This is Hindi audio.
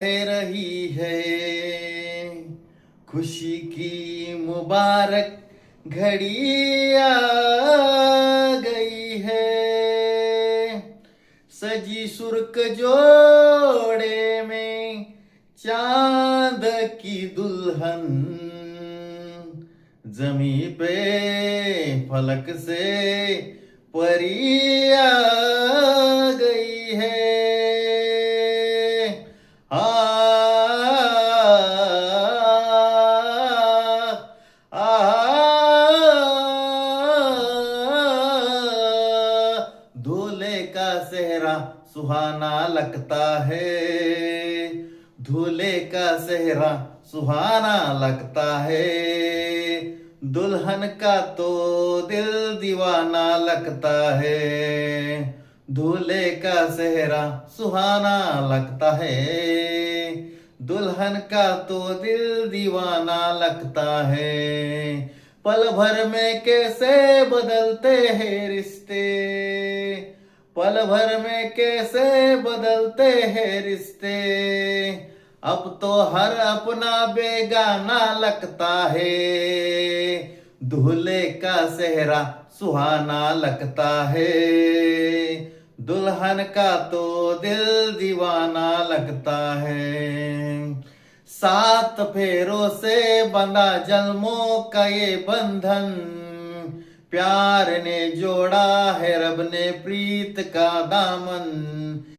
रही है खुशी की मुबारक घड़ी आ गई है। सजी सुर्ख जोड़े में चांद की दुल्हन जमी पे फलक से परी आ गई है। दूल्हे का सेहरा सुहाना लगता है, दूल्हे का सेहरा सुहाना लगता है। दुल्हन का तो दिल दीवाना लगता है, दूल्हे का सेहरा सुहाना लगता है। दुल्हन का तो दिल दीवाना लगता है। पल भर में कैसे बदलते हैं रिश्ते, पल भर में कैसे बदलते हैं रिश्ते। अब तो हर अपना बेगाना लगता है, दूल्हे का सेहरा सुहाना लगता है। दुल्हन का तो दिल दीवाना लगता है। सात फेरों से बंधा जन्मों का ये बंधन, प्यार ने जोड़ा है रब ने प्रीत का दामन।